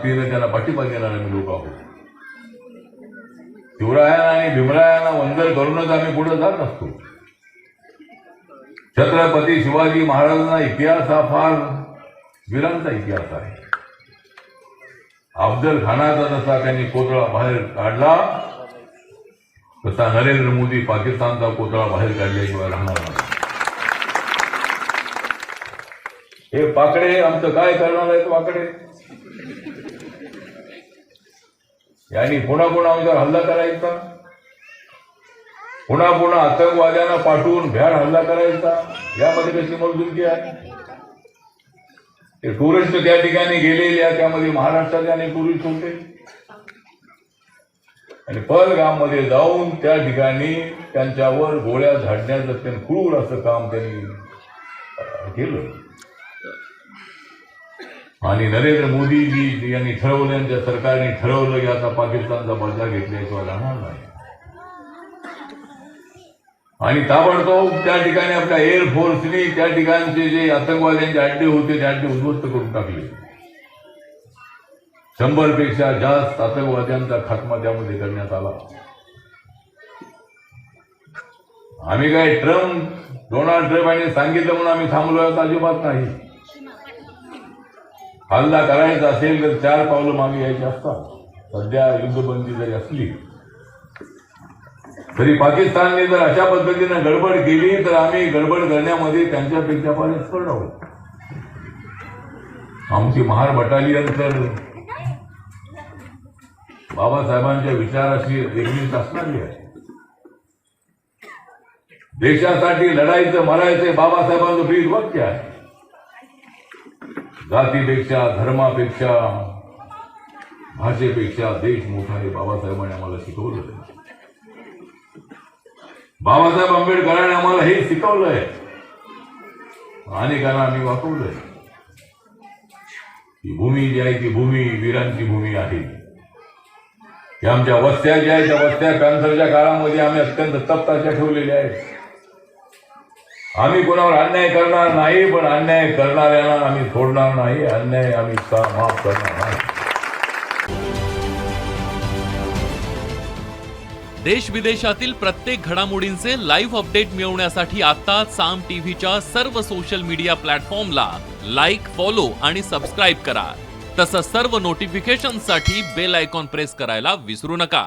ताकदीने त्यांना पाठिंबा देणारे आम्ही लोक आहोत. शिवरायांना आणि भीमरायांना वंदन करूनच आम्ही पुढे जात असतो. छत्रपती शिवाजी महाराजांचा इतिहास हा फार वीरांचा इतिहास आहे. अफजल खानाचा जसा त्यांनी कोतळा बाहेर काढला तसा नरेंद्र मोदी पाकिस्तानचा कोतळा बाहेर काढल्याशिवाय राहणार नाही. हे पाकडे आमचं काय करणार आहेत वाकडे. यांनी पुन्हा पुन्हा आमच्यावर हल्ला करायचा, पुन्हा पुन्हा आतंकवाद्यांना पाठवून भ्याड हल्ला करायचा. यामध्ये कशी मजबुरी आहे. ते टुरिस्ट त्या ठिकाणी गेलेले त्यामध्ये महाराष्ट्रातले अनेक टुरिस्ट होते आणि पहलगाम मध्ये जाऊन त्या ठिकाणी त्यांच्यावर गोळ्या झाडण्याचं त्यांनी क्रूर असं काम त्यांनी केलं. आणि नरेंद्र मोदीजी यांनी ठरवलं, यांच्या सरकारने ठरवलं की आता पाकिस्तानचा बदला घेतल्याशिवाय राहणार नाही. आणि ताबडतोब त्या ठिकाणी आपल्या एअरफोर्सने त्या ठिकाणचे जे आतंकवाद्यांचे अड्डे होते ते अड्डे उद्ध्वस्त करून टाकले. 100 पेक्षा जास्त आतंकवाद्यांचा खात्मा त्यामध्ये करण्यात आला. आम्ही काय डोनाल्ड ट्रम्प यांनी सांगितलं म्हणून आम्ही थांबलोय अजिबात नाही. हल्ला करायचा असेल तर 4 पावलं मागे यायची असतात. सध्या युद्धबंदी जरी असली तरी पाकिस्तानने जर अशा पद्धतीने गडबड केली तर आम्ही गडबड करण्यामध्ये त्यांच्यापेक्षा फार एक्सपर्ट आहोत. आमची महार बटालियन तर बाबासाहेबांच्या विचाराशी एकनिष्ठ असणारी आहे. देशासाठी लढायचं मरायचं बाबासाहेबांचं ब्रीद वाक्य आहे. जातीपेक्षा धर्मापेक्षा भाषेपेक्षा देश मोठा हे बाबासाहेबांनी आम्हाला शिकवलं. बाबासाहेब आंबेडकरांनी आम्हाला हे शिकवलंय, अनेकांना आम्ही वाचवलंय. ही भूमी जी आहे ती भूमी वीरांची भूमी आहे. या आमच्या वस्त्या ज्या आहेत त्या वस्त्या कॅन्सरच्या काळामध्ये आम्ही अत्यंत तप्ताच्या ठेवलेल्या आहेत. आम्ही कोणावर अन्याय करणार नाही, पण अन्याय करणाऱ्यांना आम्ही सोडणार नाही. अन्याय आम्ही माफ करणार नाही. देश विदेशातील प्रत्येक घडामोडींचे लाईव्ह अपडेट मिळवण्यासाठी आता साम टीव्हीच्या सर्व सोशल मीडिया प्लॅटफॉर्मला लाईक, फॉलो आणि सबस्क्राईब करा. तसंच सर्व नोटिफिकेशनसाठी बेल आयकॉन प्रेस करायला विसरू नका.